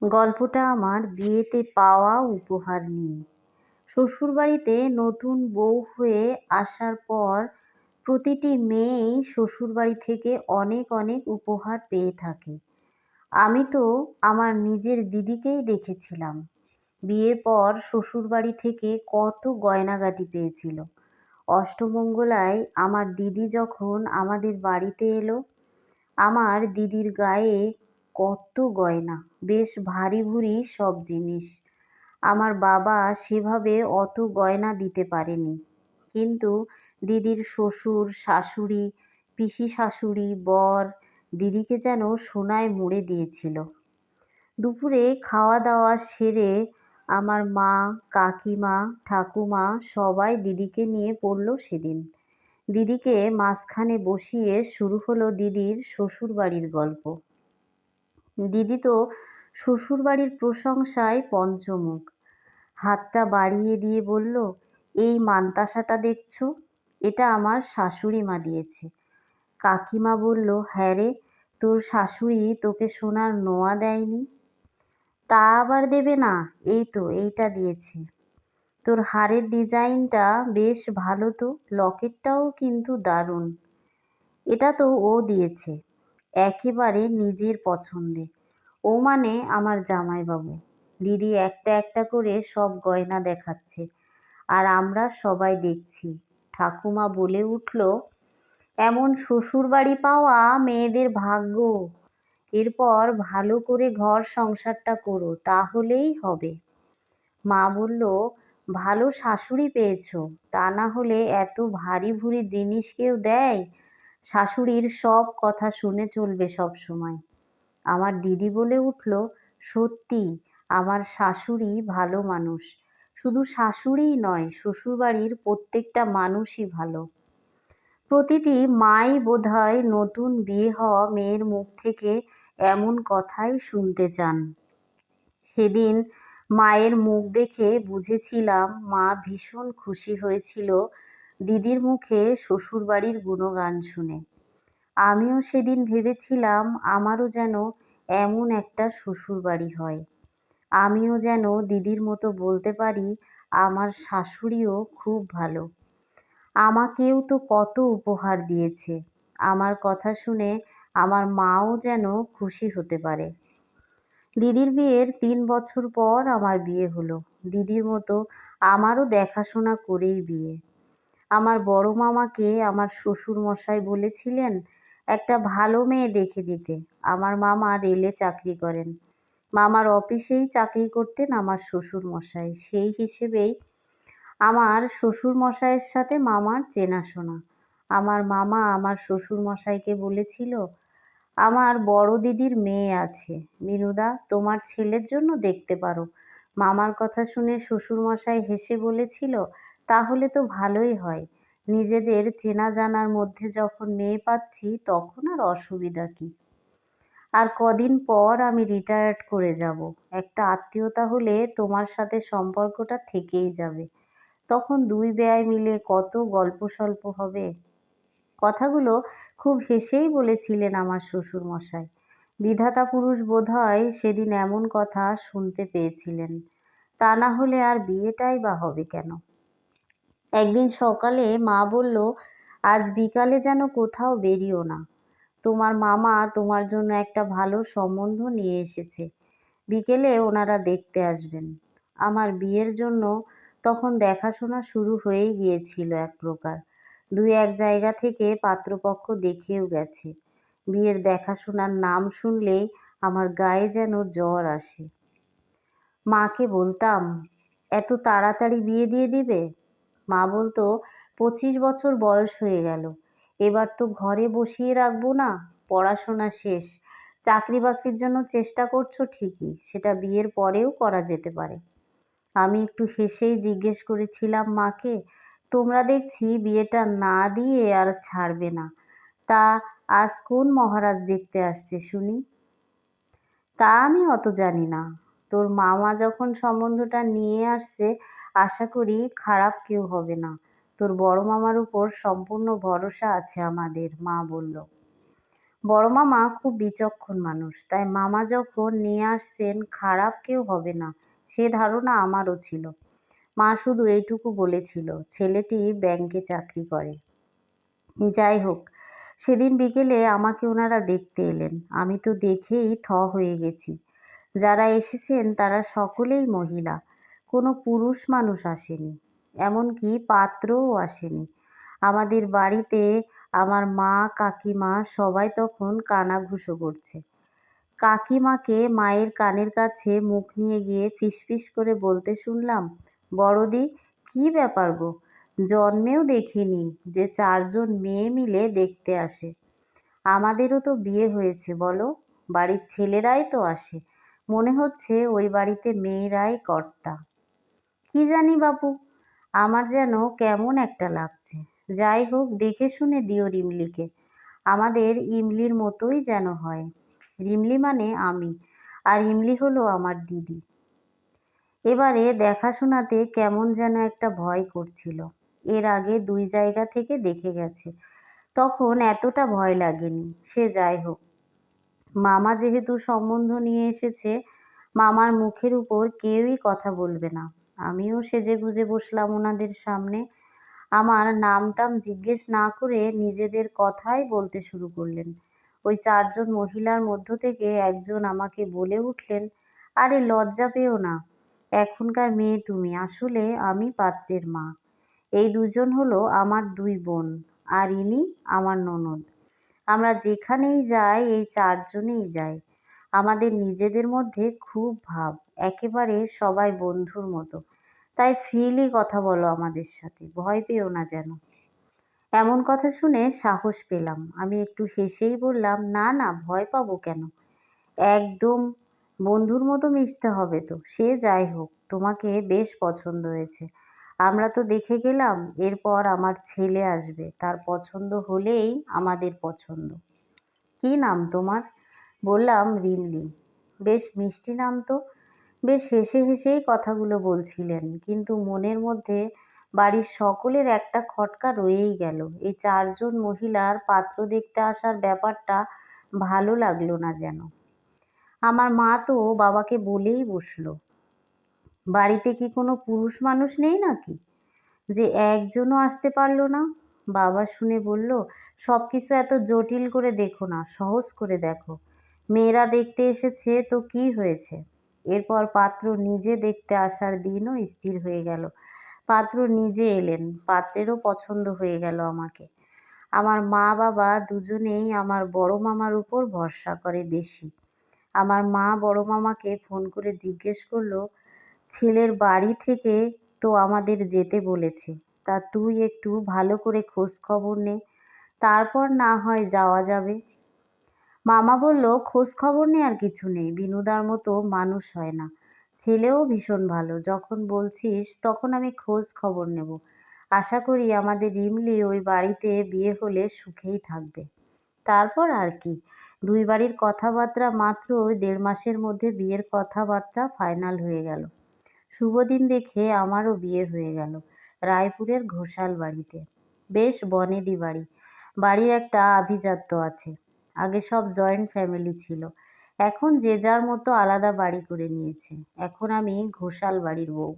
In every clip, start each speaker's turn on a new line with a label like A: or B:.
A: গল্পটা আমার বিয়েতে পাওয়া উপহার নিয়ে। শ্বশুরবাড়িতে নতুন বউ হয়ে আসার পর প্রতিটি মেয়েই শ্বশুরবাড়ি থেকে অনেক অনেক উপহার পেয়ে থাকে। আমি তো আমার নিজের দিদিকেই দেখেছিলাম। বিয়ের পর শ্বশুরবাড়ি থেকে কত গয়নাগাটি পেয়েছিল। অষ্টমঙ্গলায় আমার দিদি যখন আমাদের বাড়িতে এলো, আমার দিদির গায়ে কত গয়না, বেশ ভারী ভুরি সব জিনিস। আমার বাবা সেভাবে অত গয়না দিতে পারেনি, কিন্তু দিদির শ্বশুর শাশুড়ি, পিসি শাশুড়ি, বর দিদিকে যেন সোনায় মুড়ে দিয়েছিল। দুপুরে খাওয়া দাওয়া সেরে আমার মা, কাকিমা, ঠাকুমা সবাই দিদিকে নিয়ে পড়ল সেদিন। দিদিকে মাঝখানে বসিয়ে শুরু হলো দিদির শ্বশুরবাড়ির গল্প। দিদি তো শ্বশুরবাড়ির প্রশংসায় পঞ্চমুখ। হাতটা বাড়িয়ে দিয়ে বলল, এই মানতাসাটা দেখছো? এটা আমার শাশুড়ি মা দিয়েছে। কাকিমা বলল, হ্যাঁ রে, তোর শাশুড়ি তোকে সোনার নোয়া দেয়নি? তা আবার দেবে না, এই তো এইটা দিয়েছে। তোর হারের ডিজাইনটা বেশ ভালো তো, লকেটটাও কিন্তু দারুণ। এটা তো ও দিয়েছে, একেবারে নিজের পছন্দে। ও মানে আমার জামাইবাবু। দিদি একটা একটা করে সব গয়না দেখাচ্ছে, আর আমরা সবাই দেখছি। ঠাকুমা বলে উঠল, এমন শ্বশুরবাড়ি পাওয়া মেয়েদের ভাগ্য। এরপর ভালো করে ঘর সংসারটা করো, তাহলেই হবে। মা বলল, ভালো শাশুড়ি পেয়েছো, তা না হলে এত ভারী ভুরি জিনিস কেউ দেয়? শাশুড়ির সব কথা শুনে চলবে সব সময়। আমার দিদি বলে উঠল, সত্যি আমার শাশুড়ি ভালো মানুষ। শুধু শাশুড়িই নয়, শ্বশুরবাড়ির প্রত্যেকটা মানুষই ভালো। প্রতিটি মাই বোধহয় নতুন বিয়ে হওয়া মেয়ের মুখ থেকে এমন কথাই শুনতে চান। সেদিন মায়ের মুখ দেখে বুঝেছিলাম মা ভীষণ খুশি হয়েছিল দিদির মুখে শ্বশুরবাড়ির গুণগান শুনে। আমিও সেদিন ভেবেছিলাম আমারও যেন এমন একটা শ্বশুরবাড়ি হয়। আমিও যেন দিদির মতো বলতে পারি, আমার শাশুড়িও খুব ভালো। আমাকেও তো কত উপহার দিয়েছে। আমার কথা শুনে আমার মাও যেন খুশি হতে পারে। দিদির বিয়ের 3 বছর পর আমার বিয়ে হলো। দিদির মতো আমারও দেখাশোনা করেই বিয়ে। আমার বড় মামাকে আমার শ্বশুর মশাই বলেছিলেন একটা ভালো মেয়ে দেখে দিতে। আমার মামা রেলে চাকরি করেন। মামার অফিসেই চাকরি করতেন আমার শ্বশুর মশাই। সেই হিসেবেই আমার শ্বশুর মশাইয়ের সাথে মামার চেনাশোনা। আমার মামা আমার শ্বশুর মশাইকে বলেছিল, আমার বড় দিদির মেয়ে আছে, মিনুদা, তোমার ছেলের জন্য দেখতে পারো। মামার কথা শুনে শ্বশুরমশাই হেসে বলেছিল, তাহলে তো ভালোই হয়। নিজেদের চেনা জানার মধ্যে যখন মেয়ে পাচ্ছি, তখন আর অসুবিধা কি? আর কদিন পর আমি রিটায়ার্ড করে যাব। একটা আত্মীয়তা হলে তোমার সাথে সম্পর্কটা থেকেই যাবে। তখন দুই বেয়াই মিলে কত গল্প সল্প হবে। কথাগুলো খুব হেসেই বলেছিলেন আমার শ্বশুরমশাই। বিধাতা পুরুষ বোধহয় সেদিন এমন কথা শুনতে পেয়েছিলেন। তা না হলে আর বিয়েটাই বা হবে কেন? একদিন সকালে মা বলল, আজ বিকালে যেন কোথাও বেরিও না। তোমার মামা তোমার জন্য একটা ভালো সম্বন্ধ নিয়ে এসেছে। বিকেলে ওনারা দেখতে আসবেন। আমার বিয়ের জন্য তখন দেখাশোনা শুরু হয়েই গিয়েছিল এক প্রকার। দুই এক জায়গা থেকে পাত্রপক্ষ দেখেও গেছে। বিয়ের দেখাশোনার নাম শুনলেই আমার গায়ে যেন জ্বর আসে। মাকে বলতাম, এত তাড়াতাড়ি বিয়ে দিয়ে দিবে? মা বলতো, 25 বছর বয়স হয়ে গেল, এবার তো ঘরে বসিয়ে রাখবো না। পড়াশোনা শেষ, চাকরি বাকরির জন্য চেষ্টা করছো ঠিকই, সেটা বিয়ের পরেও করা যেতে পারে। আমি একটু হেসেই জিজ্ঞেস করেছিলাম মাকে, তোমরা দেখছি বিয়েটা না দিয়ে আর ছাড়বে না। তা আজ কোন মহারাজ দেখতে আসছে শুনি? তা আমি অত জানি না। তোর মামা যখন সম্বন্ধটা নিয়ে আসছে, আশা করি খারাপ কেউ হবে না। তোর বড় মামার উপর সম্পূর্ণ ভরসা আছে আমাদের, মা বলল। বড় মামা খুব বিচক্ষণ মানুষ, তাই মামা যখন নিয়ে আসছেন খারাপ কেউ হবে না সে ধারণা আমারও ছিল। মা শুধু এইটুকু বলেছিল, ছেলেটি ব্যাংকে চাকরি করে। যাই হোক, সেদিন বিকেলে আমাকে ওনারা দেখতে এলেন। আমি তো দেখেই হয়ে গেছি। যারা এসেছেন তারা সকলেই মহিলা, কোনো পুরুষ মানুষ আসেনি, এমনকি পাত্রও আসেনি। আমাদের বাড়িতে আমার মা কাকিমা সবাই তখন কানাঘুষো করছে। কাকিমাকে মায়ের কানের কাছে মুখ নিয়ে গিয়ে ফিসফিস করে বলতে শুনলাম, বড়দি, কী ব্যাপার গো, জন্মেও দেখিনি যে 4জন মেয়ে মিলে দেখতে আসে। আমাদেরও তো বিয়ে হয়েছে বলো, বাড়ির ছেলেরাই তো আসে, মনে হচ্ছে ওই বাড়িতে মেয়েরাই কর্তা। কি জানি বাপু, আমার যেন কেমন একটা লাগছে। যাই হোক, দেখে শুনে দিও রিমলিকে, আমাদের ইমলির মতোই যেন হয়। রিমলি মানে আমি, আর ইমলি হলো আমার দিদি। এবারে দেখাশোনাতে কেমন যেন একটা ভয় করছিল। এর আগে 2 জায়গা থেকে দেখে গেছে, তখন এতটা ভয় লাগেনি। সে যাই হোক, মামা যেহেতু সম্বন্ধ নিয়ে এসেছে, মামার মুখের উপর কেউই কথা বলবে না। আমিও সেজেগুজে বসলাম ওনাদের সামনে। আমার নাম-টাম জিজ্ঞেস না করে নিজেদের কথাই বলতে শুরু করলেন। ওই 4জন মহিলার মধ্য থেকে একজন আমাকে বলে উঠলেন, আরে লজ্জা পেও না, এখনকার মেয়ে তুমি, আসলে আমি পাত্রের মা। এই 2জন হলো আমার 2 বোন, আর ইনি আমার ননদ। আমরা যেখানেই যাই এই 4জনেই যাই। আমাদের নিজেদের মধ্যে খুব ভাব, একেবারে সবাই বন্ধুর মতো। তাই ফ্রিলি কথা বলো আমাদের সাথে, ভয় পেও না যেন। এমন কথা শুনে সাহস পেলাম। আমি একটু হেসেই বললাম, না না, ভয় পাবো কেন, একদম বন্ধুর মতো মিশতে হবে তো। সে যাই হোক, তোমাকে বেশ পছন্দ হয়েছে। আমরা তো দেখে গেলাম, এরপর আমার ছেলে আসবে, তার পছন্দ হলেই আমাদের পছন্দ। কি নাম তোমার? বললাম, রিমলি। বেশ মিষ্টি নাম তো। বেশ হেসে হেসেই কথাগুলো বলছিলেন, কিন্তু মনের মধ্যে বাড়ির সকলের একটা খটকা রয়েই গেল। এই 4জন মহিলার পাত্র দেখতে আসার ব্যাপারটা ভালো লাগলো না যেন। আমার মা তো বাবাকে বলেই বসলো, বাড়িতে কি কোনো পুরুষ মানুষ নেই নাকি, যে একজনও আসতে পারলো না? বাবা শুনে বলল, সব কিছু এত জটিল করে দেখো না, সহজ করে দেখো। মেয়েরা দেখতে এসেছে তো কি হয়েছে? এরপর পাত্র নিজে দেখতে আসার দিনও স্থির হয়ে গেল। পাত্র নিজে এলেন, পাত্রেরও পছন্দ হয়ে গেল আমাকে। আমার মা বাবা দুজনেই আমার বড় মামার উপর ভরসা করে বেশি। আমার মা বড় মামাকে ফোন করে জিজ্ঞেস করলো, ছেলের বাড়ি থেকে তো আমাদের যেতে বলেছে, তা তুই একটু ভালো করে খোঁজ খবর নে, তারপর না হয় যাওয়া যাবে। মামা বলল, খোঁজ খবর নেওয়ার কিছু নেই, বিনুদার মতো মানুষ হয় না, ছেলেও ভীষণ ভালো, যখন বলছিস তখন আমি খোঁজ খবর নেব। আশা করি আমাদের রিমলি ওই বাড়িতে বিয়ে হলে সুখেই থাকবে। তারপর আর কি, 2 বাড়ির কথাবার্তা মাত্র 1.5 মাসের মধ্যে বিয়ের কথাবার্তা ফাইনাল হয়ে গেল। শুভ দিন দেখে আমারও বিয়ে হয়ে গেল, রায়পুরের ঘোষাল বাড়িতে। বেশ বনেদি বাড়ি। বাড়ির একটা আভিজাত্য আছে। আগে সব জয়েন্ট ফ্যামিলি ছিল, এখন যে যার মতো আলাদা বাড়ি করে নিয়েছে। এখন আমি ঘোষাল বাড়ির বউ।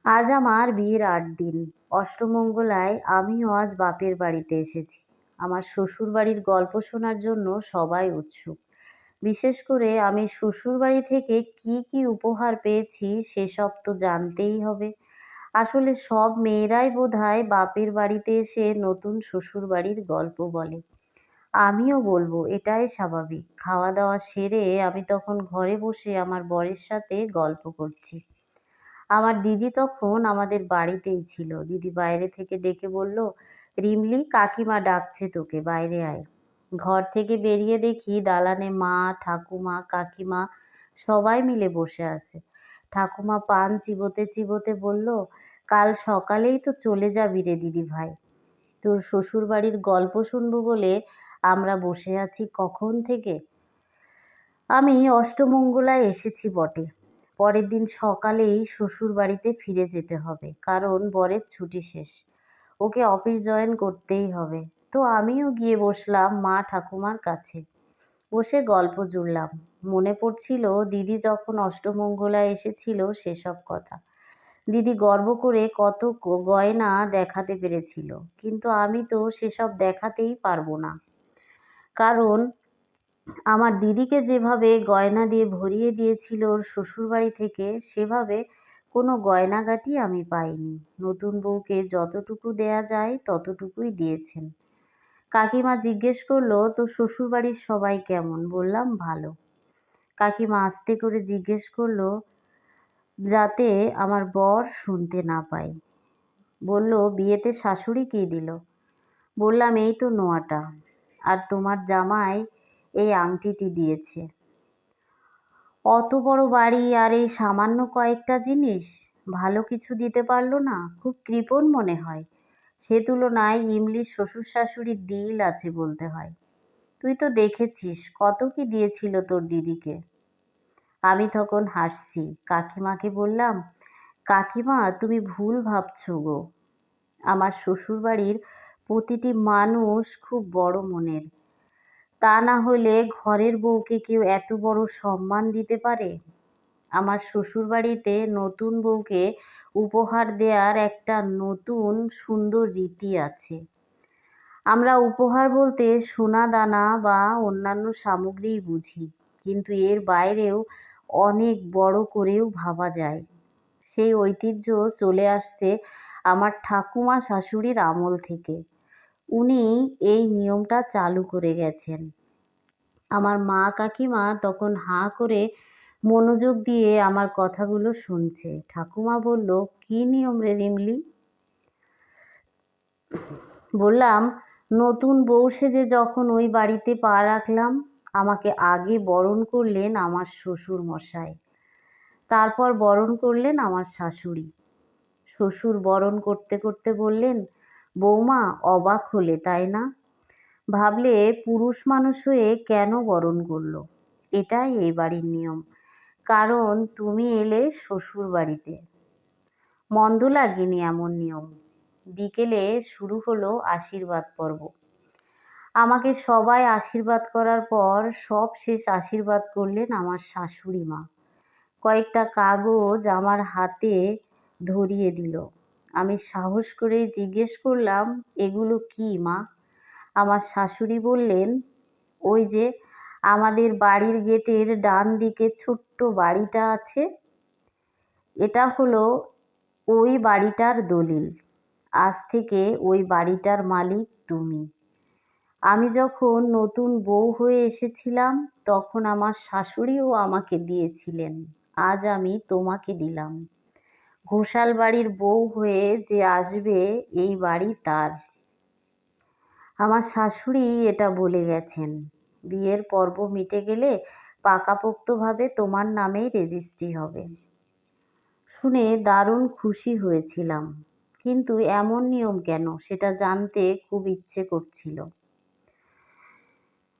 A: আজ আমার বিয়ের 8 দিন। অষ্টমঙ্গলায় আমিও আজ বাপের বাড়িতে এসেছি। আমার শ্বশুরবাড়ির গল্প শোনার জন্য সবাই উৎসুক। বিশেষ করে আমি শ্বশুরবাড়ি থেকে কি কি উপহার পেয়েছি সেসব তো জানতেই হবে। আসলে সব মেয়েরাই বোধহয় বাপের বাড়িতে এসে নতুন শ্বশুরবাড়ির গল্প বলে। আমিও বলবো, এটাই স্বাভাবিক। খাওয়া দাওয়া সেরে আমি তখন ঘরে বসে আমার বরের সাথে গল্প করছি। আমার দিদি তখন আমাদের বাড়িতেই ছিল। দিদি বাইরে থেকে ডেকে বলল, রিমলি, কাকিমা ডাকছে তোকে, বাইরে আয়। ঘর থেকে বেরিয়ে দেখি দালানে মা, ঠাকুমা, কাকিমা সবাই মিলে বসে আছে। ঠাকুমা পান চিবোতে চিবোতে বলল, কাল সকালেই তো চলে যাবি রে দিদি ভাই, তোর শ্বশুরবাড়ির গল্প শুনবো বলে আমরা বসে আছি কখন থেকে। আমি অষ্টমঙ্গলায় এসেছি বটে, পরের দিন সকালেই শ্বশুরবাড়িতে ফিরে যেতে হবে, কারণ বরের ছুটি শেষ, ওকে অফিস জয়েন করতেই হবে। তো আমিও গিয়ে বসলাম মা ঠাকুমার কাছে। বসে গল্প জুড়লাম। মনে পড়ছিল দিদি যখন অষ্টমঙ্গলায় এসেছিল সেসব কথা। দিদি গর্ব করে কত গয়না দেখাতে পেরেছিল, কিন্তু আমি তো সেসব দেখাতেই পারবো না। কারণ আমার দিদিকে যেভাবে গয়না দিয়ে ভরিয়ে দিয়েছিল ওর শ্বশুরবাড়ি থেকে, সেভাবে কোনো গয়নাগাটি আমি পাইনি। নতুন বউকে যতটুকু দেয়া যায় ততটুকুই দিয়েছেন। কাকিমা জিজ্ঞেস করলো, তো শ্বশুরবাড়ির সবাই কেমন? বললাম ভালো। কাকিমা আস্তে করে জিজ্ঞেস করলো, যাতে আমার বর শুনতে না পায়। বলল, বিয়েতে শাশুড়ি কী দিল? বললাম, এই তো নোয়াটা, আর তোমার জামাই এই আংটিটি দিয়েছে। অত বড় বাড়ি আর এই সামান্য কয়েকটা জিনিস, ভালো কিছু দিতে পারলো না? খুব কৃপণ মনে হয়। সে তুলনায় ইমলির শ্বশুর শাশুড়ির দিল আছে বলতে হয়। তুই তো দেখেছিস কত কি দিয়েছিল তোর দিদিকে। আমি তখন হাসছি। কাকিমাকে বললাম, কাকিমা তুমি ভুল ভাবছো গো। আমার শ্বশুরবাড়ির প্রতিটি মানুষ খুব বড় মনের। তা না হলে ঘরের বউকে কেউ এত বড় সম্মান দিতে পারে? আমার শ্বশুরবাড়িতে নতুন বউকে উপহার দেওয়ার একটা নতুন সুন্দর রীতি আছে। আমরা উপহার বলতে সোনা দানা বা অন্যান্য সামগ্রীই বুঝি, কিন্তু এর বাইরেও অনেক বড় করেও ভাবা যায়। সেই ঐতিহ্য চলে আসছে আমার ঠাকুমা শাশুড়ির আমল থেকে। উনি এই নিয়মটা চালু করে গেছেন। আমার মা কাকিমা তখন হাঁ করে মনোযোগ দিয়ে আমার কথাগুলো শুনছে। ঠাকুমা বলল, কি নিয়ম রে রিমলি? বললাম, নতুন বউ সেজে যখন ওই বাড়িতে পা রাখলাম, আমাকে আগে বরণ করলেন আমার শ্বশুর মশাই, তারপর বরণ করলেন আমার শাশুড়ি। শ্বশুর বরণ করতে করতে বললেন, বৌমা অবাক হলে তাই না? ভাবলে পুরুষ মানুষ হয়ে কেন বরণ করলো? এটাই এই বাড়ির নিয়ম, কারণ তুমি এলে শ্বশুর বাড়িতে। মন্দ লাগেনি এমন নিয়ম। বিকেলে শুরু হলো আশীর্বাদ পর্ব। আমাকে সবাই আশীর্বাদ করার পর সব শেষ আশীর্বাদ করলেন আমার শাশুড়ি মা। কয়েকটা কাগজ আমার হাতে ধরিয়ে দিল। আমি সাহস করে জিজ্ঞেস করলাম, এগুলো কি মা? আমার শাশুড়ি বললেন, ওই যে আমাদের বাড়ির গেটের ডান দিকে ছোট্ট বাড়িটা আছে, এটা হলো ওই বাড়িটার দলিল। আজ থেকে ওই বাড়িটার মালিক তুমি। আমি যখন নতুন বউ হয়ে এসেছিলাম তখন আমার শাশুড়িও আমাকে দিয়েছিলেন, আজ আমি তোমাকে দিলাম। ঘোষাল বাড়ির বউ হয়ে যে আসবে এই বাড়ি তার। আমার শাশুড়ি এটা বলে গেছেন। বিয়ের পর্ব মিটে গেলে পাকাপোক্তভাবে তোমার নামেই রেজিস্ট্রি হবে। শুনে দারুণ খুশি হয়েছিলাম, কিন্তু এমন নিয়ম কেন সেটা জানতে খুব ইচ্ছে করছিল।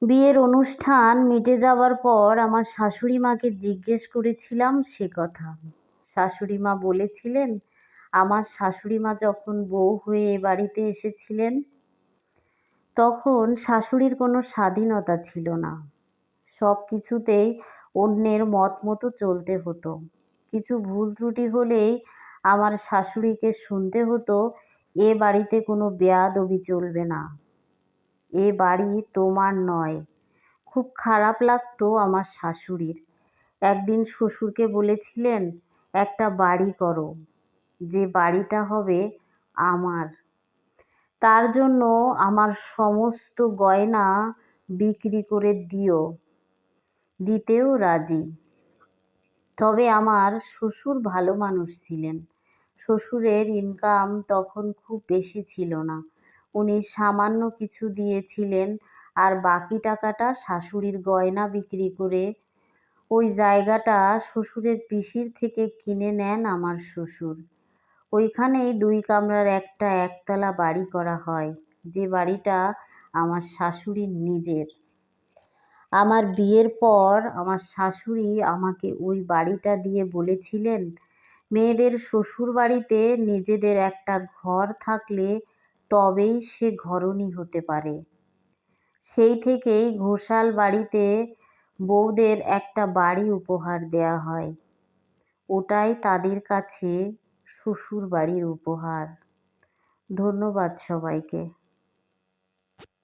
A: বিয়ের অনুষ্ঠান মিটে যাওয়ার পর আমার শাশুড়ি মাকে জিজ্ঞেস করেছিলাম সে কথা। শাশুড়ি মা বলেছিলেন, আমার শাশুড়ি মা যখন বউ হয়ে এ বাড়িতে এসেছিলেন তখন শাশুড়ির কোনো স্বাধীনতা ছিল না। সব কিছুতেই অন্যের মত মতো চলতে হতো। কিছু ভুল ত্রুটি হলেই আমার শাশুড়িকে শুনতে হতো, এ বাড়িতে কোনো বেয়াদবি চলবে না, এ বাড়ি তোমার নয়। খুব খারাপ লাগতো আমার শাশুড়ির। একদিন শ্বশুরকে বলেছিলেন, একটা বাড়ি করো, যে বাড়িটা হবে আমার। তার জন্য আমার সমস্ত গয়না বিক্রি করে দিতেও রাজি। তবে আমার শ্বশুর ভালো মানুষ ছিলেন। শ্বশুরের ইনকাম তখন খুব বেশি ছিল না। উনি সামান্য কিছু দিয়েছিলেন, আর বাকি টাকাটা শাশুড়ির গয়না বিক্রি করে ওই জায়গাটা শ্বশুরের পিসির থেকে কিনে নেন আমার শ্বশুর। ওইখানেই 2 কামরার একটা একতলা বাড়ি করা হয়, যে বাড়িটা আমার শাশুড়ির নিজের। আমার বিয়ের পর আমার শাশুড়ি আমাকে ওই বাড়িটা দিয়ে বলেছিলেন, মেয়েদের শ্বশুর বাড়িতে নিজেদের একটা ঘর থাকলে তবেই সে ঘরণী হতে পারে। সেই থেকেই ঘোষাল বাড়িতে বউদের একটা বাড়ি উপহার দেয়া হয়। ওটাই তাদের কাছে শ্বশুর বাড়ির উপহার। ধন্যবাদ সবাইকে।